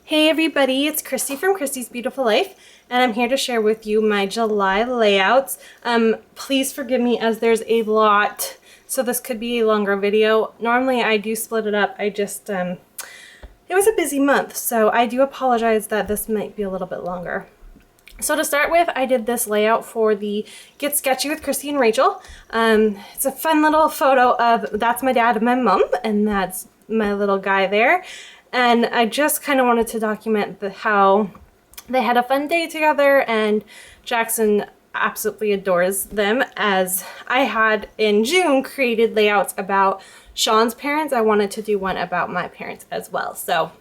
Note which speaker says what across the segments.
Speaker 1: Hey everybody, it's Christy from Christy's Beautiful Life, and I'm here to share with you my July layouts. Please forgive me as there's a lot, so this could be a longer video. Normally I do split it up. It was a busy month, so I do apologize that this might be a little bit longer. So to start with, I did this layout for the Get Sketchy with Christy and Rachel. It's a fun little photo of, that's my dad and my mom, and that's my little guy there. And I just kind of wanted to document how they had a fun day together, and Jackson absolutely adores them. As I had in June created layouts about Sean's parents, I wanted to do one about my parents as well. So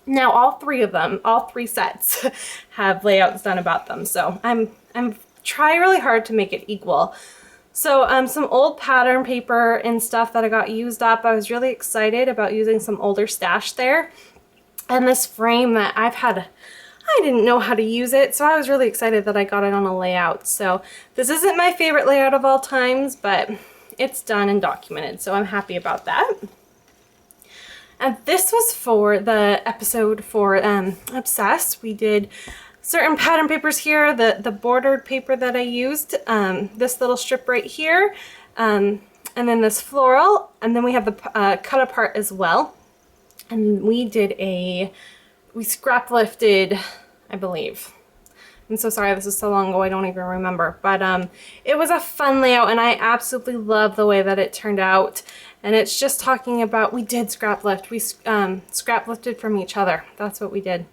Speaker 1: now all three sets have layouts done about them. So I'm trying really hard to make it equal. So some old pattern paper and stuff that I got used up. I was really excited about using some older stash there. And this frame that I didn't know how to use it, so I was really excited that I got it on a layout. So this isn't my favorite layout of all times, but it's done and documented, so I'm happy about that. And this was for the episode for Obsessed. We did certain pattern papers here, the bordered paper that I used, this little strip right here, and then this floral, and then we have the cut apart as well. And we scrap lifted, I believe. I'm so sorry, this is so long ago, I don't even remember. But it was a fun layout, and I absolutely love the way that it turned out. And it's just talking about, we did scrap lift. We scrap lifted from each other. That's what we did.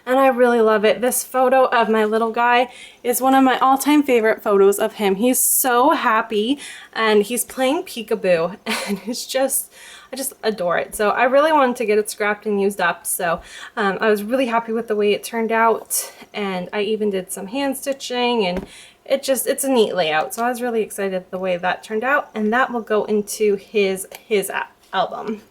Speaker 1: And I really love it. This photo of my little guy is one of my all-time favorite photos of him. He's so happy, and he's playing peekaboo, and it's just, I just adore it. So I really wanted to get it scrapped and used up. So I was really happy with the way it turned out, and I even did some hand stitching, and it's a neat layout. So I was really excited the way that turned out, and that will go into his album.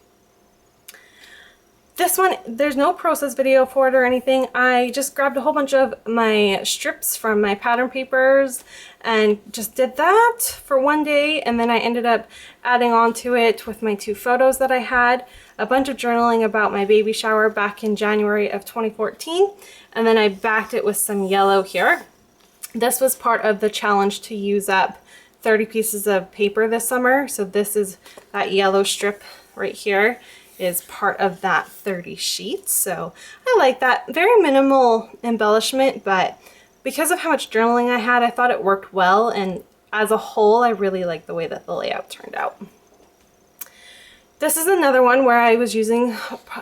Speaker 1: This one, there's no process video for it or anything. I just grabbed a whole bunch of my strips from my pattern papers and just did that for one day, and then I ended up adding on to it with my two photos that I had, a bunch of journaling about my baby shower back in January of 2014, and then I backed it with some yellow here. This was part of the challenge to use up 30 pieces of paper this summer, so this is that yellow strip right here is part of that 30 sheets. So I like that. Very minimal embellishment, but because of how much journaling I had, I thought it worked well, and as a whole I really like the way that the layout turned out. This is another one where I was using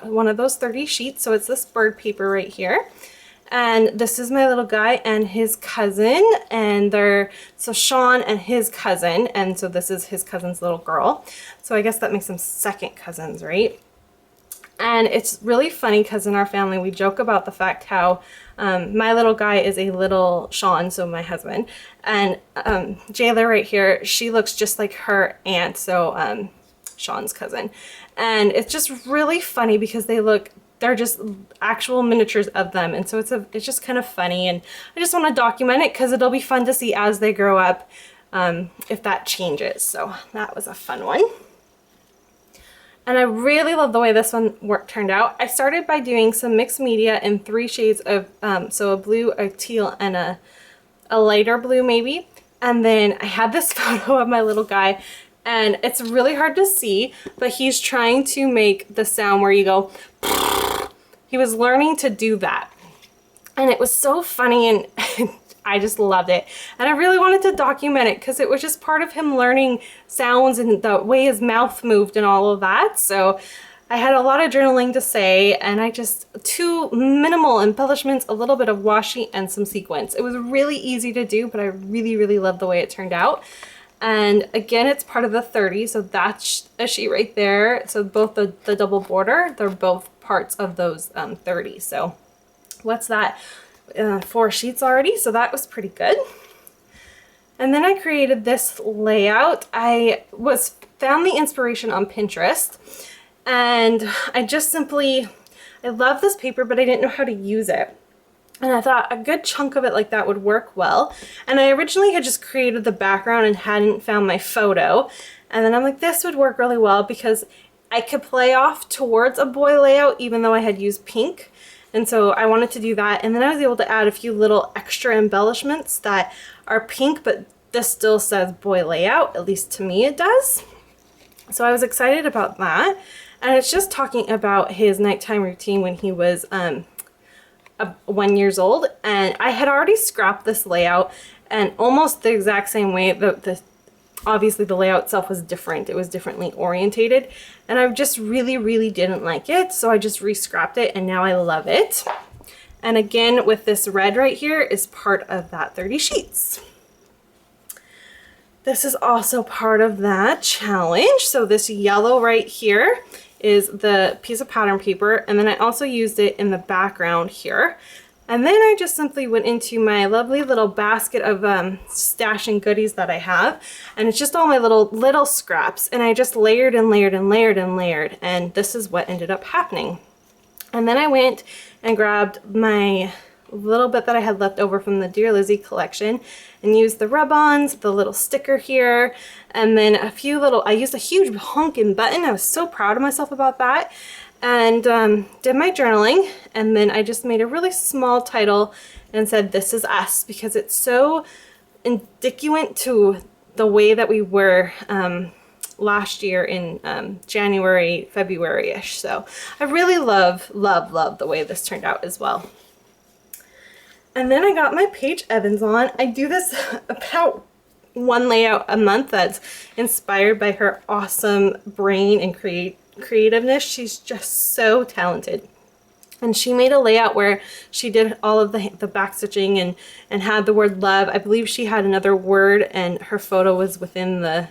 Speaker 1: one of those 30 sheets, so it's this bird paper right here. And this is my little guy and his cousin, and so Sean and his cousin, and so this is his cousin's little girl. So I guess that makes them second cousins, right? And it's really funny because in our family we joke about the fact how my little guy is a little Sean, so my husband, and Jayla right here, she looks just like her aunt, so Sean's cousin. And it's just really funny because they're just actual miniatures of them, and so it's just kind of funny, and I just want to document it because it'll be fun to see as they grow up if that changes. So that was a fun one. And I really love the way this one turned out. I started by doing some mixed media in 3 shades of, so a blue, a teal, and a lighter blue maybe. And then I had this photo of my little guy, and it's really hard to see, but he's trying to make the sound where you go, he was learning to do that. And it was so funny, and I just loved it. And I really wanted to document it because it was just part of him learning sounds and the way his mouth moved and all of that. So I had a lot of journaling to say, and I just, 2 minimal embellishments, a little bit of washi, and some sequins. It was really easy to do, but I really, really loved the way it turned out. And again, it's part of the 30, so that's a sheet right there. So both the double border, they're both parts of those 30. So what's that? 4 sheets already, so that was pretty good. And then I created this layout. I found the inspiration on Pinterest, and I love this paper, but I didn't know how to use it. And I thought a good chunk of it like that would work well. And I originally had just created the background and hadn't found my photo. And then I'm like, this would work really well because I could play off towards a boy layout even though I had used pink. And so I wanted to do that. And then I was able to add a few little extra embellishments that are pink, but this still says boy layout, at least to me it does. So I was excited about that. And it's just talking about his nighttime routine when he was 1 year old. And I had already scrapped this layout, and almost the exact same way. Obviously the layout itself was different. It was differently orientated, and I just really didn't like it. So I just re-scrapped it, and now I love it. And again, with this red right here is part of that 30 sheets. This is also part of that challenge. So this yellow right here is the piece of pattern paper, and then I also used it in the background here. And then I just simply went into my lovely little basket of stashing goodies that I have, and it's just all my little scraps, and I just layered and layered and layered and layered, and this is what ended up happening. And then I went and grabbed my little bit that I had left over from the Dear Lizzie collection and used the rub-ons, the little sticker here, and then I used a huge honkin' button. I was so proud of myself about that. And did my journaling, and then I just made a really small title and said, "This is us," because it's so indicative to the way that we were last year in January, February-ish. So I really love the way this turned out as well. And then I got my Paige Evans on. I do this about one layout a month that's inspired by her awesome brain and creativeness. She's just so talented. And she made a layout where she did all of the back stitching and had the word love. I believe she had another word, and her photo was within the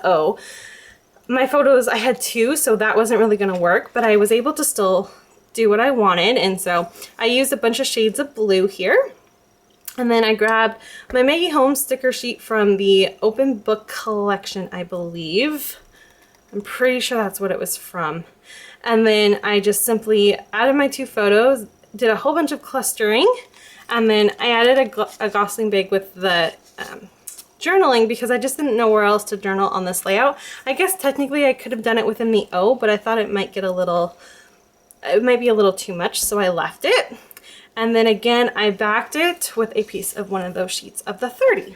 Speaker 1: O. My photos, I had two, so that wasn't really going to work, but I was able to still do what I wanted. And so I used a bunch of shades of blue here. And then I grabbed my Maggie Holmes sticker sheet from the Open Book collection, I believe. I'm pretty sure that's what it was from. And then I just simply added my two photos, did a whole bunch of clustering, and then I added a Gosling bag with the journaling because I just didn't know where else to journal on this layout. I guess technically I could have done it within the O, but I thought it might be a little too much, so I left it. And then again, I backed it with a piece of one of those sheets of the 30.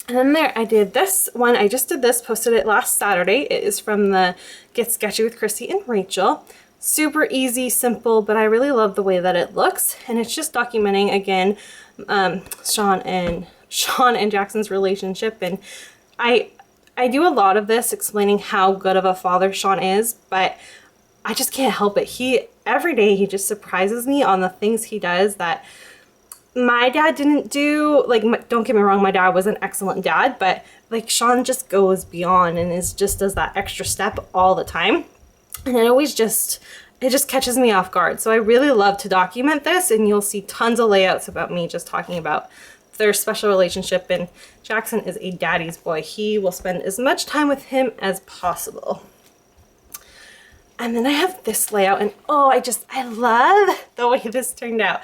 Speaker 1: And then there, I did this one. I just did this, posted it last Saturday. It is from the Get Sketchy with Christy and Rachel. Super easy, simple, but I really love the way that it looks. And it's just documenting, again, Sean and Jackson's relationship. And I do a lot of this explaining how good of a father Sean is, but I just can't help it. Every day he just surprises me on the things he does that my dad didn't do. Like, don't get me wrong, my dad was an excellent dad, but like Sean just goes beyond and does that extra step all the time. And it just catches me off guard. So I really love to document this, and you'll see tons of layouts about me just talking about their special relationship. And Jackson is a daddy's boy. He will spend as much time with him as possible. And then I have this layout, and oh, I love the way this turned out.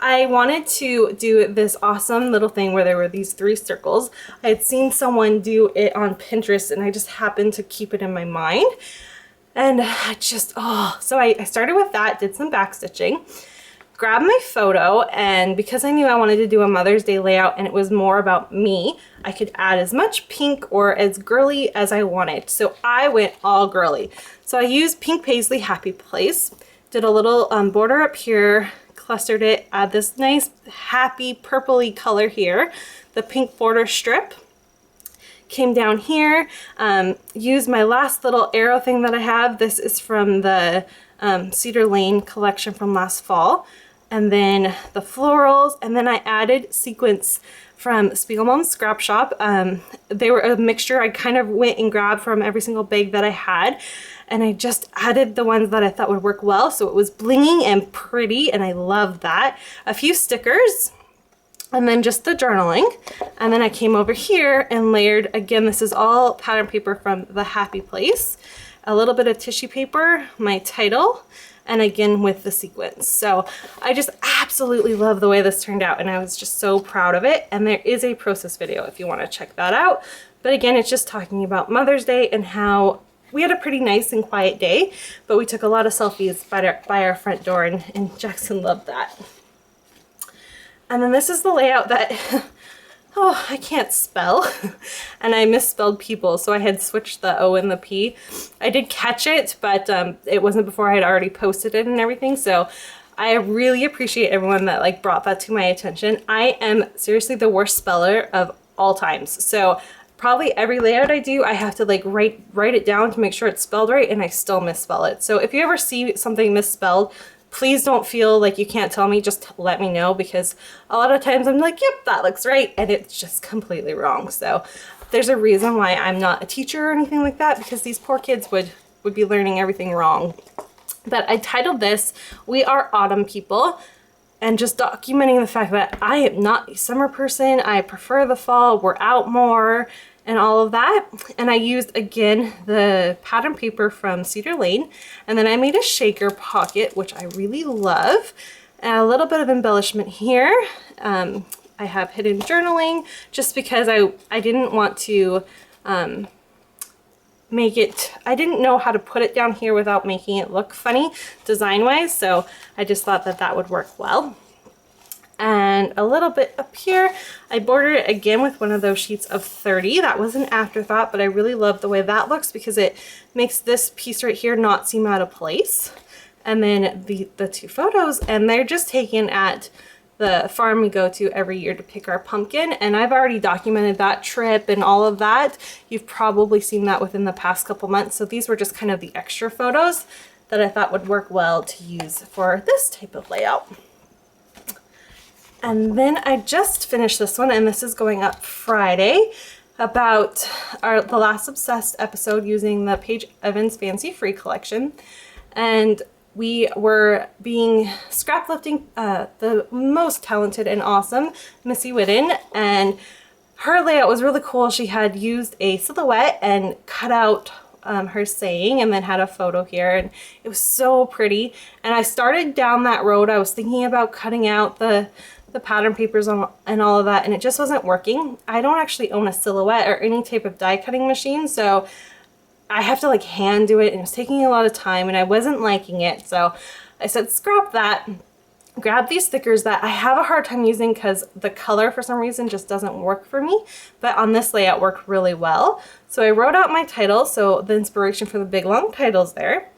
Speaker 1: I wanted to do this awesome little thing where there were these 3 circles. I had seen someone do it on Pinterest, and I just happened to keep it in my mind. And so I started with that, did some back stitching, grabbed my photo, and because I knew I wanted to do a Mother's Day layout and it was more about me, I could add as much pink or as girly as I wanted. So I went all girly. So I used Pink Paisley Happy Place, did a little border up here, clustered it, add this nice happy purpley color here, the pink border strip. Came down here, used my last little arrow thing that I have. This is from the Cedar Lane collection from last fall. And then the florals, and then I added sequins from Spiegelmom's Scrap Shop. They were a mixture. I kind of went and grabbed from every single bag that I had, and I just added the ones that I thought would work well. So it was blinging and pretty, and I love that. A few stickers, and then just the journaling. And then I came over here and layered, again, this is all pattern paper from the Happy Place, a little bit of tissue paper, my title, and again with the sequins. So I just absolutely love the way this turned out, and I was just so proud of it. And there is a process video if you want to check that out. But again, it's just talking about Mother's Day and how we had a pretty nice and quiet day, but we took a lot of selfies by our front door, and Jackson loved that. And then this is the layout that, oh, I can't spell. And I misspelled people, so I had switched the O and the P. I did catch it, but it wasn't before I had already posted it and everything, so I really appreciate everyone that like brought that to my attention. I am seriously the worst speller of all times. So probably every layout I do, I have to like write it down to make sure it's spelled right, and I still misspell it. So if you ever see something misspelled, please don't feel like you can't tell me, just let me know, because a lot of times I'm like, yep, that looks right, and it's just completely wrong. So there's a reason why I'm not a teacher or anything like that, because these poor kids would be learning everything wrong. But I titled this, We Are Autumn People, and just documenting the fact that I am not a summer person. I prefer the fall, we're out more, and all of that. And I used, again, the pattern paper from Cedar Lane, and then I made a shaker pocket, which I really love, and a little bit of embellishment here. I have hidden journaling, just because I didn't want to I didn't know how to put it down here without making it look funny design-wise, so I just thought that that would work well. And a little bit up here, I bordered it again with one of those sheets of 30. That was an afterthought, but I really love the way that looks because it makes this piece right here not seem out of place. And then the two photos, and they're just taken at the farm we go to every year to pick our pumpkin, and I've already documented that trip and all of that. You've probably seen that within the past couple months, so these were just kind of the extra photos that I thought would work well to use for this type of layout. And then I just finished this one, and this is going up Friday, about the last Obsessed episode using the Paige Evans Fancy Free collection. And we were being scraplifting the most talented and awesome Missy Whitten, and her layout was really cool. She had used a silhouette and cut out her saying, and then had a photo here, and it was so pretty. And I started down that road. I was thinking about cutting out the pattern papers and all of that, and it just wasn't working. I don't actually own a silhouette or any type of die cutting machine, so I have to like hand do it, and it was taking a lot of time, and I wasn't liking it. So I said, scrap that, grab these stickers that I have a hard time using because the color for some reason just doesn't work for me, but on this layout worked really well. So I wrote out my title, so the inspiration for the big long titles there,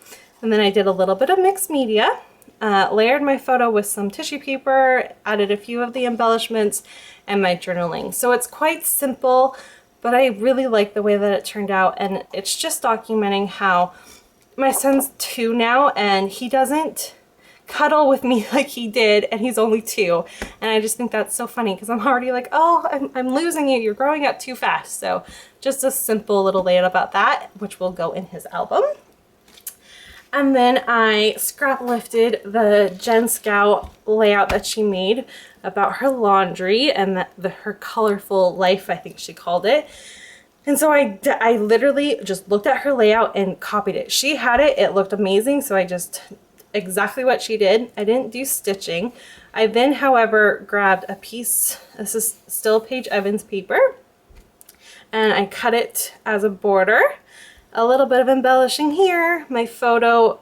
Speaker 1: and then I did a little bit of mixed media, layered my photo with some tissue paper, added a few of the embellishments, and my journaling. So it's quite simple, but I really like the way that it turned out, and it's just documenting how my son's 2 now, and he doesn't cuddle with me like he did, and he's only 2, and I just think that's so funny because I'm already like, oh, I'm losing you, you're growing up too fast. So just a simple little layout about that, which will go in his album. And then I scrap lifted the Jen Scout layout that she made about her laundry and her colorful life, I think she called it. And so I literally just looked at her layout and copied it. She had it, it looked amazing, so I just, exactly what she did. I didn't do stitching. I then, however, grabbed a piece, this is still Paige Evans paper, and I cut it as a border. A little bit of embellishing here, my photo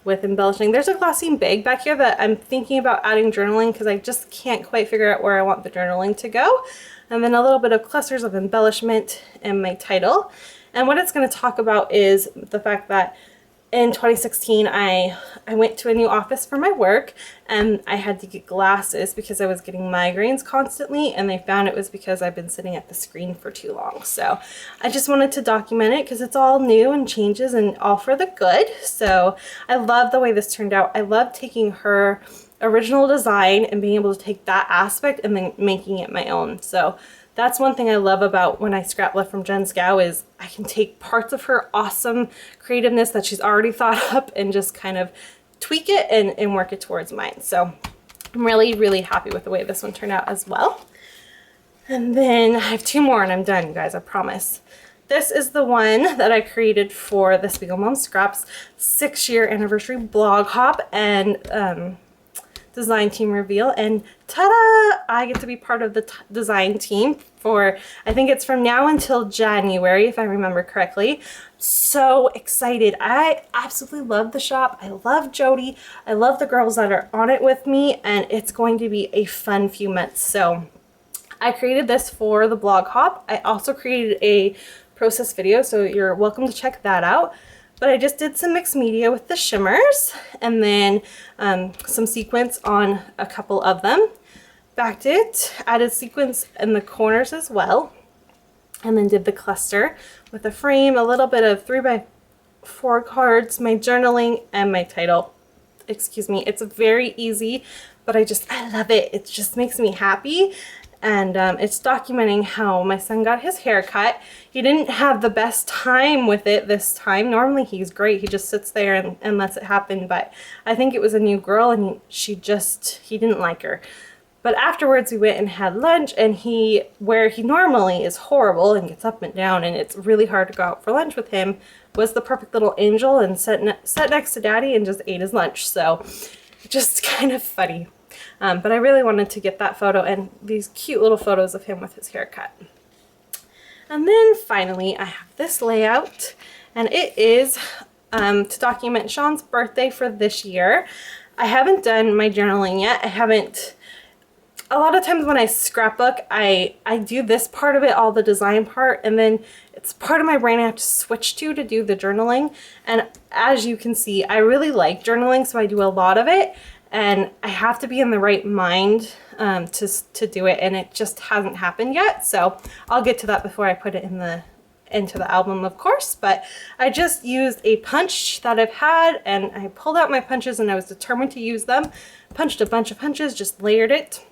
Speaker 1: with embellishing. There's a glassine bag back here that I'm thinking about adding journaling because I just can't quite figure out where I want the journaling to go. And then a little bit of clusters of embellishment and my title. And what it's going to talk about is the fact that in 2016, I went to a new office for my work, and I had to get glasses because I was getting migraines constantly, and they found it was because I've been sitting at the screen for too long. So I just wanted to document it because it's all new and changes and all for the good. So I love the way this turned out. I love taking her original design and being able to take that aspect and then making it my own. So that's one thing I love about when I scrap lift from Jen Scow is I can take parts of her awesome creativeness that she's already thought up and just kind of tweak it and work it towards mine. So I'm really, really happy with the way this one turned out as well. And then I have 2 more and I'm done, you guys, I promise. This is the one that I created for the Spiegel Mom Scraps 6-year anniversary blog hop and design team reveal, and ta-da! I get to be part of the design team for, I think it's from now until January, if I remember correctly. so excited. I absolutely love the shop. I love Jody. I love the girls that are on it with me, and it's going to be a fun few months. So I created this for the blog hop. I also created a process video, so you're welcome to check that out. But I just did some mixed media with the shimmers, and then some sequins on a couple of them. Backed it, added sequins in the corners as well, and then did the cluster with a frame, a little bit of 3x4 cards, my journaling, and my title. Excuse me. It's very easy, but I love it. It just makes me happy. And it's documenting how my son got his hair cut. He didn't have the best time with it this time. Normally he's great. He just sits there and lets it happen. But I think it was a new girl, and he didn't like her. But afterwards we went and had lunch, and where he normally is horrible and gets up and down and it's really hard to go out for lunch with him, was the perfect little angel and sat next to Daddy and just ate his lunch. So just kind of funny. But I really wanted to get that photo and these cute little photos of him with his haircut. And then finally I have this layout, and it is to document Sean's birthday for this year. I haven't done my journaling yet. A lot of times when I scrapbook, I do this part of it, all the design part, and then it's part of my brain I have to switch to do the journaling. And as you can see, I really like journaling, so I do a lot of it, and I have to be in the right mind to do it, and it just hasn't happened yet. So I'll get to that before I put it into the album, of course. But I just used a punch that I've had, and I pulled out my punches, and I was determined to use them. Punched a bunch of punches, just layered it.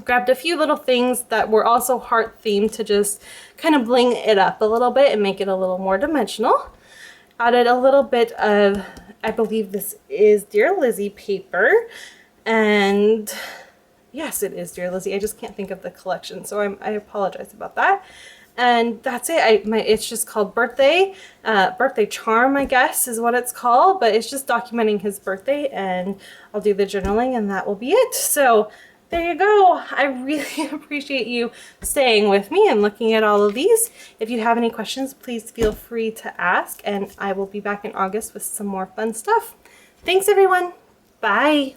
Speaker 1: Grabbed a few little things that were also heart themed to just kind of bling it up a little bit and make it a little more dimensional. Added a little bit of, I believe this is Dear Lizzie paper, and yes, it is Dear Lizzie. I just can't think of the collection, so I apologize about that. And that's it. It's just called Birthday Charm, I guess is what it's called, but it's just documenting his birthday, and I'll do the journaling, and that will be it. So there you go. I really appreciate you staying with me and looking at all of these. If you have any questions, please feel free to ask, and I will be back in August with some more fun stuff. Thanks, everyone. Bye.